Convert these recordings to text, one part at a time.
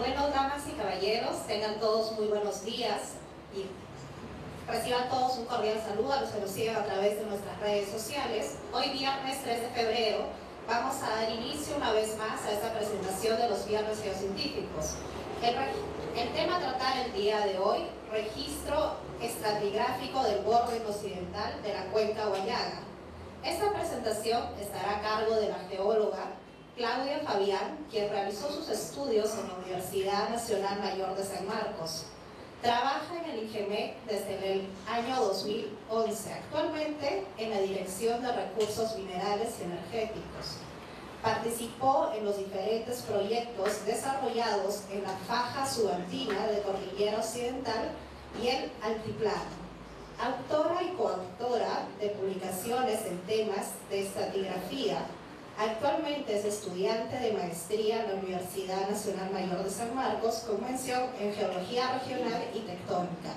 Bueno, damas y caballeros, tengan todos muy buenos días y reciban todos un cordial saludo a los que nos siguen a través de nuestras redes sociales. Hoy viernes 3 de febrero vamos a dar inicio una vez más a esta presentación de los Viernes Geocientíficos. El tema a tratar el día de hoy, registro estratigráfico del borde occidental de la cuenca Huallaga. Esta presentación estará a cargo de la geóloga Claudia Fabián, quien realizó sus estudios en la Universidad Nacional Mayor de San Marcos. Trabaja en el IGEMEC desde el año 2011, actualmente en la Dirección de Recursos Minerales y Energéticos. Participó en los diferentes proyectos desarrollados en la faja subalpina de Cordillera Occidental y el Altiplano. Autora y coautora de publicaciones en temas de estratigrafía. Actualmente es estudiante de maestría en la Universidad Nacional Mayor de San Marcos con mención en Geología Regional y Tectónica.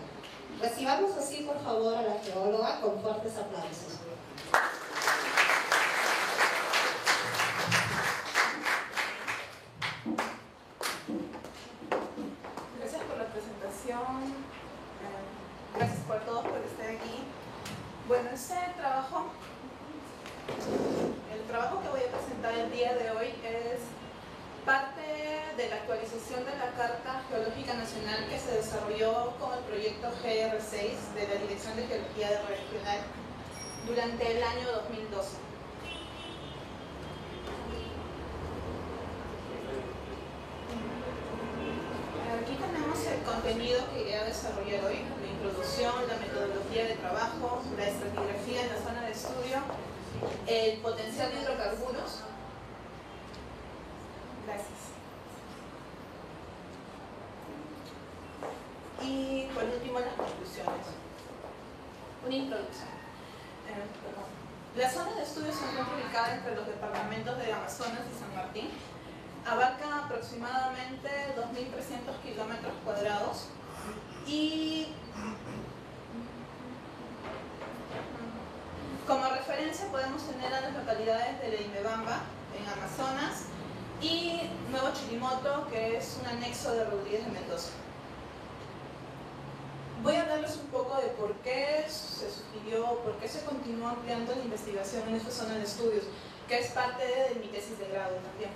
Recibamos así, por favor, a la geóloga con fuertes aplausos. Gracias por la presentación. Gracias por todos por estar aquí. Bueno, el trabajo que voy a presentar el día de hoy es parte de la actualización de la Carta Geológica Nacional que se desarrolló con el proyecto GR6 de la Dirección de Geología Regional durante el año 2012. Aquí tenemos el contenido que iré a desarrollar hoy: la introducción, la metodología de trabajo, la estratigrafía en la zona de estudio, el potencial de hidrocarburos. Gracias. Y por último, las conclusiones. Una introducción. La zona de estudio se encuentra ubicada entre los departamentos de Amazonas y San Martín. Abarca aproximadamente 2.300 kilómetros cuadrados y como referencia podemos tener a las localidades de Leimebamba, en Amazonas, y Nuevo Chirimoto, que es un anexo de Rodríguez de Mendoza. Voy a hablarles un poco de por qué se sugirió, por qué se continuó ampliando la investigación en esta zona de estudios, que es parte de mi tesis de grado también.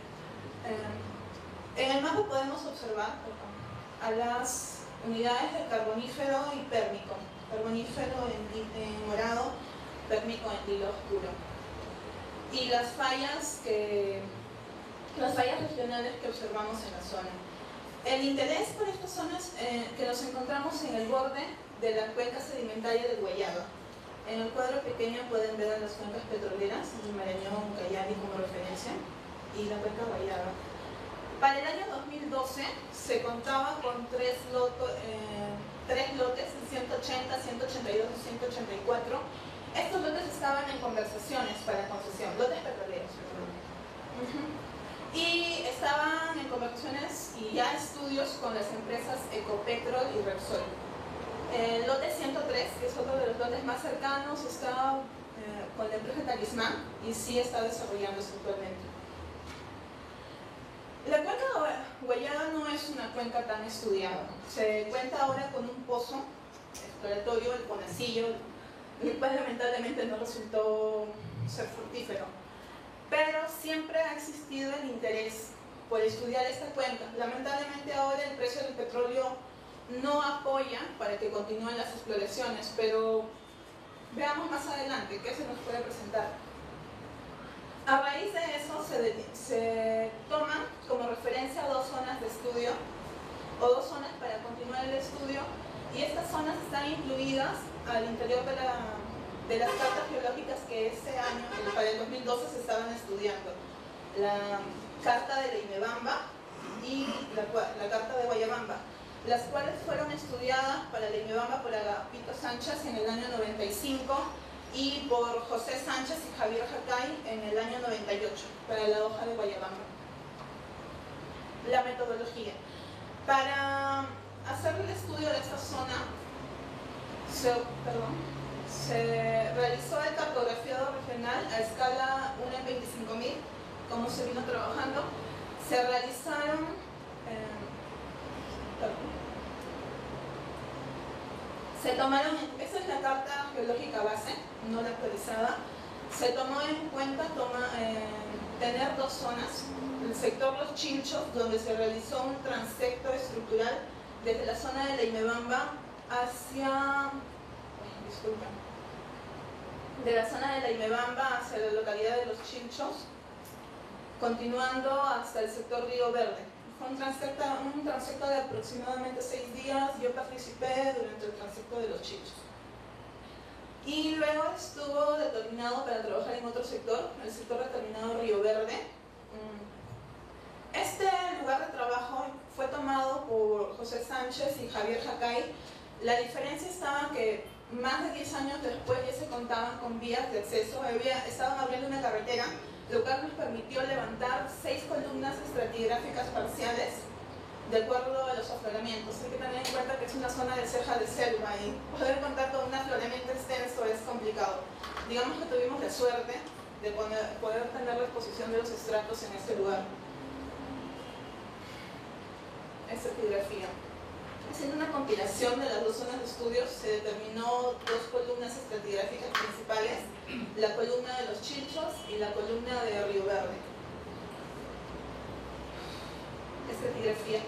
En el mapa podemos observar a las unidades de carbonífero y pérmico. Carbonífero en morado, pérmico en lila oscuro. Y las fallas regionales que observamos en la zona. El interés por estas zonas que nos encontramos en el borde de la cuenca sedimentaria del Huallaga. En el cuadro pequeño pueden ver a las cuencas petroleras, el Marañón, Cayali como referencia, y la cuenca Huallaga. Para el año 2012 se contaba con tres lotes, el 180, 182 y 184. Estos lotes estaban en conversaciones para concesión, lotes petroleros. Y estaban en conversaciones y ya estudios con las empresas Ecopetrol y Repsol. El lote 103, que es otro de los lotes más cercanos, está con la empresa Talismán y sí está desarrollándose actualmente. La cuenca Huallaga no es una cuenca tan estudiada. Se cuenta ahora con un pozo exploratorio, el Ponacillo, el cual lamentablemente no resultó ser fructífero. Pero siempre ha existido el interés por estudiar esta cuenca. Lamentablemente ahora el precio del petróleo no apoya para que continúen las exploraciones, pero veamos más adelante qué se nos puede presentar. A raíz de eso se toman como referencia dos zonas de estudio o dos zonas para continuar el estudio, y estas zonas están incluidas al interior de las cartas geológicas que ese año, para el 2012, se estaban estudiando. La carta de Leimebamba y la carta de Guayabamba, las cuales fueron estudiadas para Leimebamba por Agapito Sánchez en el año 95 y por José Sánchez y Javier Jacay en el año 98 para la hoja de Guayabamba. La metodología. Para hacer el estudio de esta zona se realizó el cartografiado regional a escala 1 en 25.000, como se vino trabajando. Se realizaron Se tomaron, esa es la carta geológica base, no la actualizada. Se tomó en cuenta tener dos zonas, el sector Los Chinchos, donde se realizó un transecto estructural desde la zona de Laimebamba hacia, de la zona de Laimebamba hacia la localidad de Los Chinchos, continuando hasta el sector Río Verde. Fue un transecto de aproximadamente 6 días, yo participé durante el transecto de Los Chinchos. Y luego estuvo determinado para trabajar en otro sector, el sector determinado Río Verde. Este lugar de trabajo fue tomado por José Sánchez y Javier Jacay. La diferencia estaba que más de 10 años después ya se contaban con vías de acceso, estaban abriendo una carretera, lo cual nos permitió levantar 6 columnas estratigráficas parciales de acuerdo a los afloramientos. Hay que tener en cuenta que es una zona de ceja de selva y poder contar con un afloramiento extenso es complicado. Digamos que tuvimos la suerte de poder tener la exposición de los estratos en este lugar. Estratigrafía. Haciendo una compilación de las dos zonas de estudios, se determinó 2 columnas estratigráficas principales, la columna de Los Chinchos y la columna de Río Verde. Estratigrafía.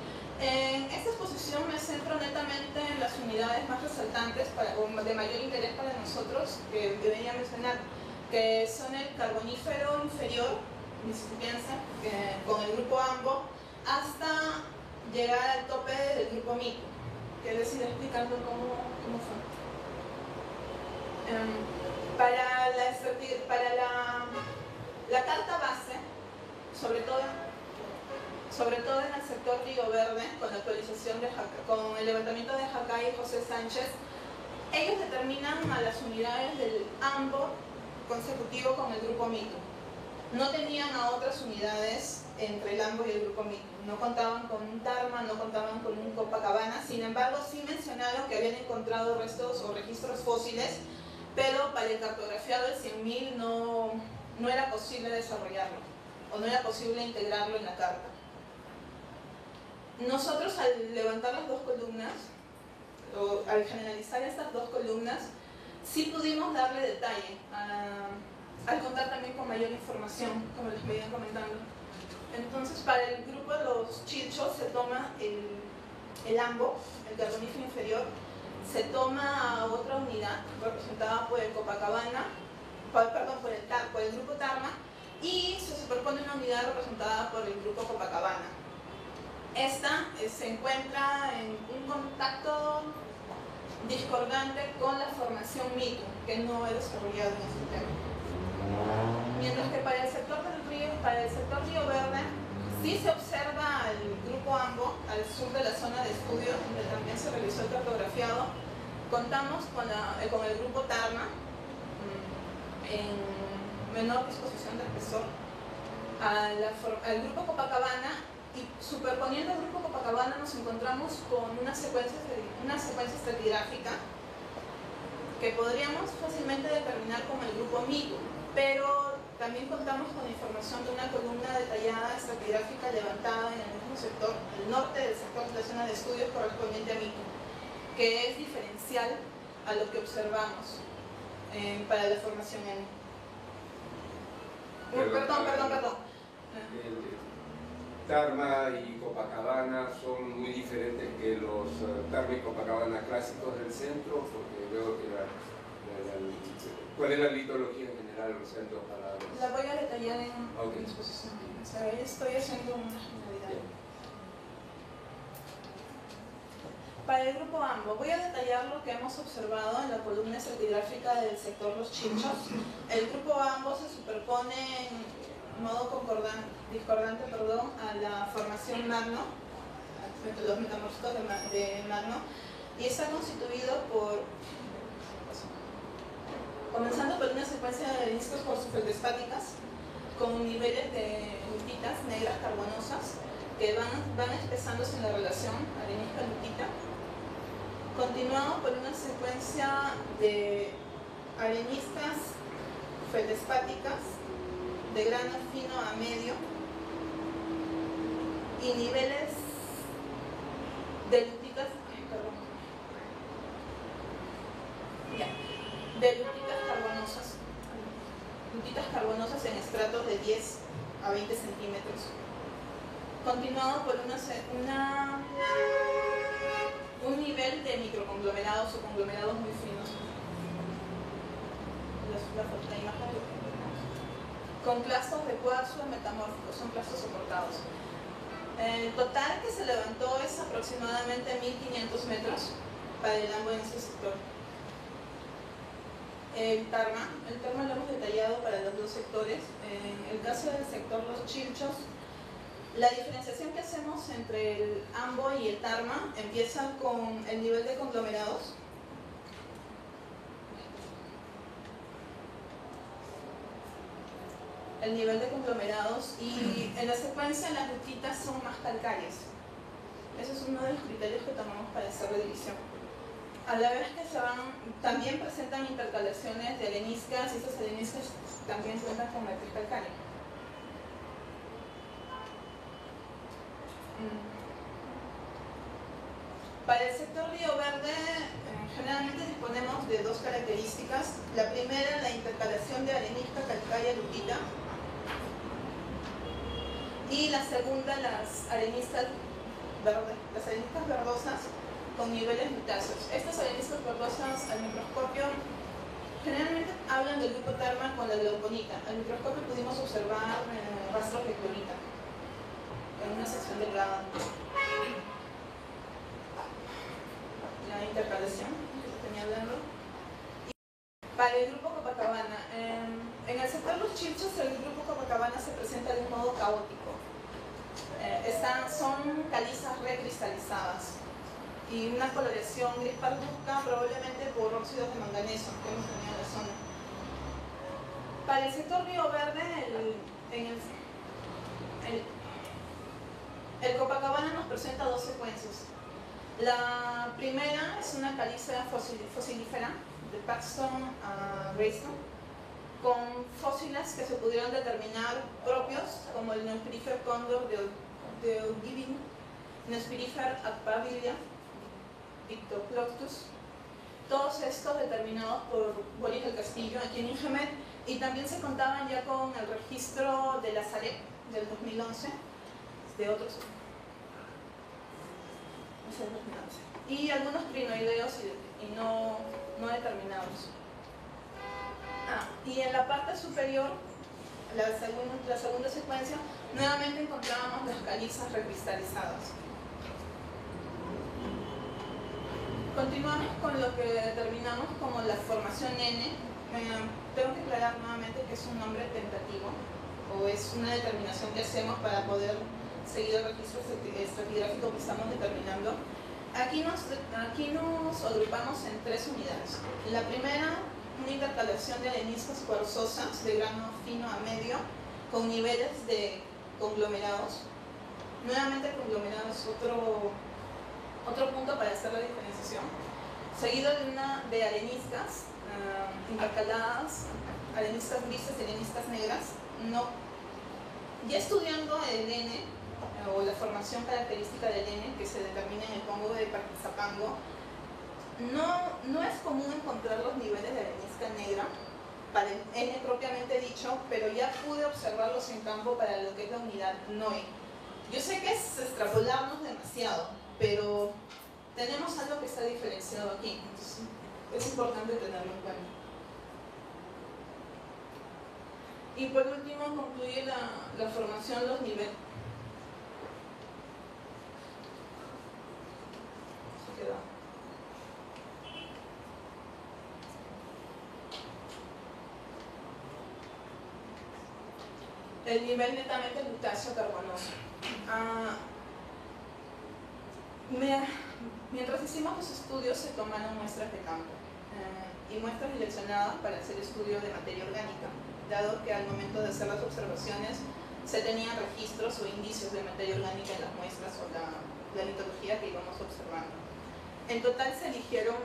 En esta exposición me centro netamente en las unidades más resaltantes o de mayor interés para nosotros, que debería mencionar, que son el Carbonífero inferior, con el grupo AMBO, hasta llegar al tope del grupo Mico, que les iré explicando cómo fue. Para la carta base, sobre todo en el sector Río Verde, con la actualización con el levantamiento de Jacay y José Sánchez, ellos determinan a las unidades del AMBO consecutivo con el grupo Mico. No tenían a otras unidades entre el AMBO y el grupo Mico. No contaban con un Tarma, no contaban con un Copacabana. Sin embargo, sí mencionaron que habían encontrado restos o registros fósiles, pero para el cartografiado del 100.000 no era posible desarrollarlo, o no era posible integrarlo en la carta. Nosotros, al levantar las 2 columnas, o al generalizar estas 2 columnas, sí pudimos darle detalle, al contar también con mayor información, como les venían comentando. Entonces, para el grupo de Los Chinchos se toma el AMBO, el carbonífero inferior, se toma a otra unidad representada por el Copacabana, por el grupo Tarma, y se superpone una unidad representada por el grupo Copacabana. Esta se encuentra en un contacto discordante con la formación Mico, que no he desarrollado en este tema. Mientras que para el sector Río Verde sí se observa al grupo AMBO al sur de la zona de estudio, donde también se realizó el cartografiado. Contamos con el grupo Tarma en menor disposición de espesor, al grupo Copacabana, y superponiendo el grupo Copacabana nos encontramos con una secuencia estratigráfica que podríamos fácilmente determinar como el grupo Mico, pero también contamos con información de una columna detallada estratigráfica levantada en el mismo sector, al norte del sector de la zona de estudios correspondiente a Mico, que es diferencial a lo que observamos para la formación N. Perdón. Tarma y Copacabana son muy diferentes que los Tarma y Copacabana clásicos del centro, porque veo que ¿cuál es la litología en general de los centros para los... La voy a detallar en la exposición. O sea, estoy haciendo una generalidad. Para el grupo AMBO, voy a detallar lo que hemos observado en la columna estratigráfica del sector Los Chinchos. El grupo AMBO se superpone en modo discordante a la formación Magno, los metamórficos de Magno, y está constituido comenzando por una secuencia de areniscas feldespáticas con niveles de lutitas negras carbonosas que van espesándose en la relación arenisca-lutita, continuado por una secuencia de areniscas feldespáticas de grano fino a medio y niveles de lutitas, lutitas carbonosas en estratos de 10 a 20 centímetros, continuado por un nivel de microconglomerados o conglomerados muy finos. La imagen con clastos de cuarzo metamórficos, son clastos soportados. El total que se levantó es aproximadamente 1500 metros para el AMBO en este sector. El tarma lo hemos detallado para los dos sectores. En el caso del sector Los Chilchos, la diferenciación que hacemos entre el AMBO y el tarma empieza con el nivel de conglomerados. El nivel de conglomerados, y en la secuencia las lutitas son más calcáreas. Ese es uno de los criterios que tomamos para hacer la división. A la vez que también presentan intercalaciones de areniscas, y estas areniscas también cuentan con matriz calcárea. Para el sector Río Verde, generalmente disponemos de dos características. La primera, la intercalación de arenisca calcárea lutita, y la segunda, las areniscas verdosas con niveles lutáceos. Estas areniscas verdosas al microscopio generalmente hablan del grupo tarma con la glauconita. Al microscopio pudimos observar rastros de clorita en una sección delgada. La intercalación que tenía hablando. Para el grupo Copacabana, en el sector Los Chilchos, el grupo Copacabana se presenta de un modo caótico. Son calizas recristalizadas y una coloración gris parduzca, probablemente por óxidos de manganeso que hemos tenido en la zona. Para el sector Río Verde, el Copacabana nos presenta dos secuencias. La primera es una caliza fosilífera de Paxton a Greystone, con fósiles que se pudieron determinar propios, como el Neuspirifer cóndor de Ogilvy, Neuspirifer aquabilia, Pictoploctus, todos estos determinados por Boris del Castillo aquí en Ingemet, y también se contaban ya con el registro de la Sareb del 2011, de otros, y algunos crinoideos y no determinados. Y en la parte superior, la segunda secuencia, nuevamente encontrábamos las calizas recristalizadas. Continuamos con lo que determinamos como la formación N. Tengo que aclarar nuevamente que es un nombre tentativo, o es una determinación que hacemos para poder seguir el registro estratigráfico que estamos determinando. Aquí nos agrupamos en tres unidades. La primera, una intercalación de areniscas cuarzosas de grano fino a medio con niveles de conglomerados. Nuevamente el conglomerado es otro punto para hacer la diferenciación. Seguido de areniscas intercaladas, areniscas grises y areniscas negras. Ya estudiando el N, o la formación característica del N que se determina en el Congo de Paquizapango, no es común encontrar los niveles de arenisca negra para el N propiamente dicho, pero ya pude observarlos en campo para lo que es la unidad NOE. Yo sé que es extrapolarnos demasiado, pero tenemos algo que está diferenciado aquí, entonces es importante tenerlo en cuenta. Y por último, concluye la formación, los niveles. Se quedó. El nivel netamente lutáceo carbonoso. Mientras hicimos los estudios se tomaron muestras de campo y muestras direccionadas para hacer estudio de materia orgánica, dado que al momento de hacer las observaciones se tenían registros o indicios de materia orgánica en las muestras o la litología que íbamos observando. En total se eligieron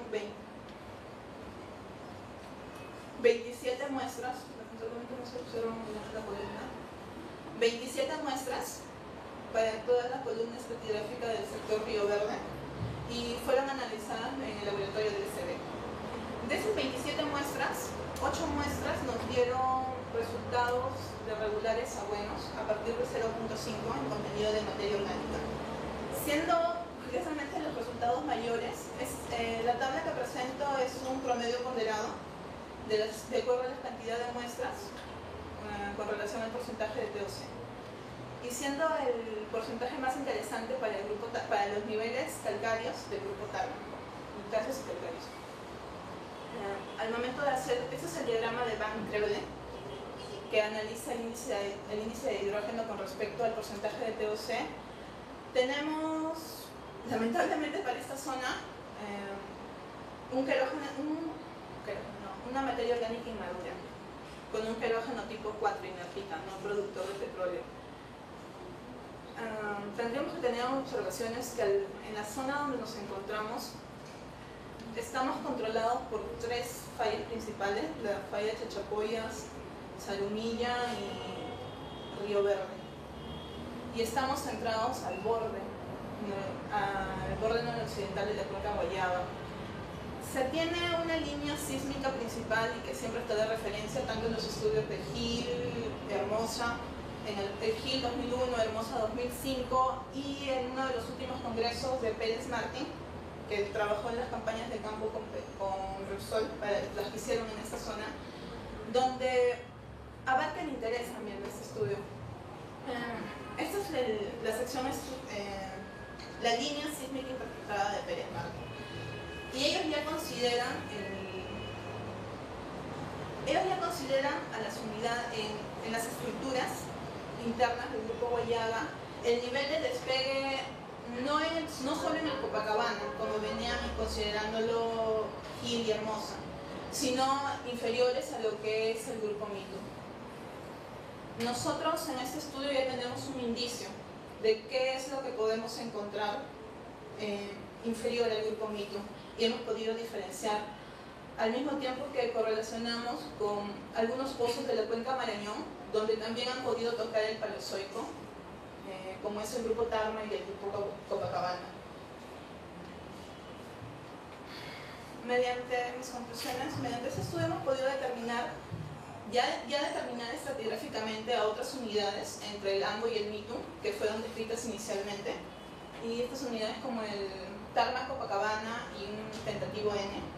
27 muestras, 27 muestras para toda la columna estratigráfica del sector Río Verde, y fueron analizadas en el laboratorio del SB. De esas 27 muestras, 8 muestras nos dieron resultados de regulares a buenos a partir de 0.5 en contenido de materia orgánica. Siendo curiosamente los resultados mayores, la tabla que presento es un promedio ponderado de acuerdo a la cantidad de muestras con relación al porcentaje de TOC. Y siendo el porcentaje más interesante para los niveles calcáreos del grupo tármico, calcáreos y calcáreos. Al momento de hacer, este es el diagrama de Van Krevelen, que analiza el índice de hidrógeno con respecto al porcentaje de TOC. Tenemos, lamentablemente para esta zona, una materia orgánica inmadura, con un querógeno tipo 4 inertita, no productor de petróleo. Tendríamos que tener observaciones que en la zona donde nos encontramos estamos controlados por 3 fallas principales: la falla de Chachapoyas, Salumilla y Río Verde. Y estamos centrados al borde noroccidental de la cuenca Guayaba. Se tiene una línea sísmica principal y que siempre está de referencia tanto en los estudios de Gil, Hermosa, en el Gil 2001, Hermosa 2005 y en uno de los últimos congresos de Pérez Martín, que trabajó en las campañas de campo con Repsol, las que hicieron en esta zona, donde abarca el interés también de este estudio. Esta es la sección, la línea sísmica interpretada de Pérez Martín. Y ellos ya consideran a las unidades, en las estructuras internas del grupo Guayaga, el nivel de despegue no solo en el Copacabana, como venían considerándolo Gil y Hermosa, sino inferiores a lo que es el grupo Mito. Nosotros en este estudio ya tenemos un indicio de qué es lo que podemos encontrar inferior al grupo Mito y hemos podido diferenciar, al mismo tiempo que correlacionamos con algunos pozos de la cuenca Marañón, donde también han podido tocar el Paleozoico, como es el grupo Tarma y el grupo Copacabana. Mediante mis conclusiones, mediante este estudio hemos podido determinar, determinar estratigráficamente a otras unidades entre el Ango y el Mitu, que fueron descritas inicialmente, y estas unidades como el Tarma, Copacabana y un tentativo N.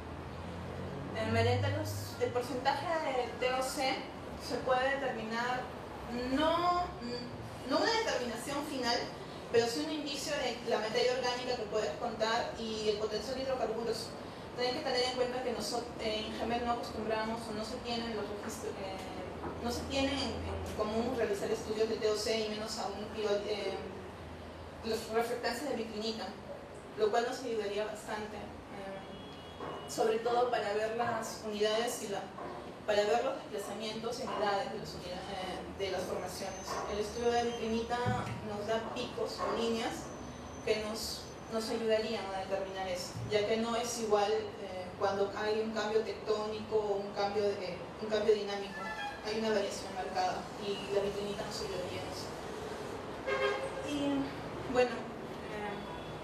Mediante el porcentaje de TOC se puede determinar no una determinación final, pero sí un indicio de la materia orgánica que puedes contar y el potencial de hidrocarburos. Tienen que tener en cuenta que nosotros en GEMEL no acostumbramos o no se tienen los registros, no se tienen en común realizar estudios de TOC y menos aún las reflectancias de vitrinita, lo cual nos ayudaría bastante, sobre todo para ver las unidades y para ver los desplazamientos en edades de las formaciones. El estudio de vitrinita nos da picos o líneas que nos ayudarían a determinar eso, ya que no es igual cuando hay un cambio tectónico o un cambio dinámico. Hay una variación marcada y la vitrinita nos ayudaría en eso. Y bueno,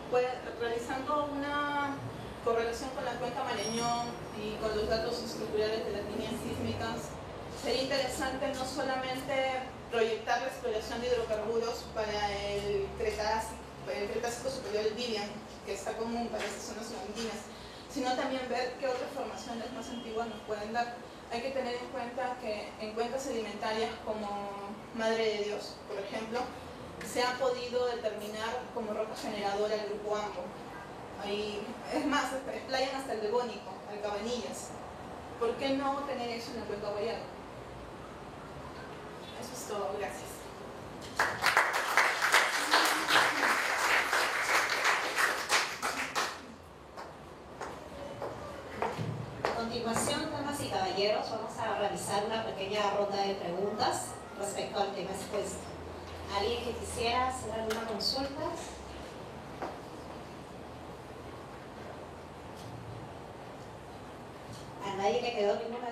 pues, realizando una correlación con la cuenca Marañón y con los datos estructurales de las líneas sísmicas, sería interesante no solamente proyectar la exploración de hidrocarburos para el Cretácico superior del Vivian, que está común para estas zonas andinas, sino también ver qué otras formaciones más antiguas nos pueden dar. Hay que tener en cuenta que en cuencas sedimentarias como Madre de Dios, por ejemplo, se ha podido determinar como roca generadora el grupo Ambo. Ahí, es más, explayan hasta el Devónico, Alcabanillas. ¿Por qué no tener eso en la cuenca Guayaba? Eso es todo, gracias. A continuación, damas y caballeros, vamos a realizar una pequeña ronda de preguntas respecto al tema expuesto. ¿Alguien que quisiera hacer alguna consulta? ¿A nadie le quedó ninguna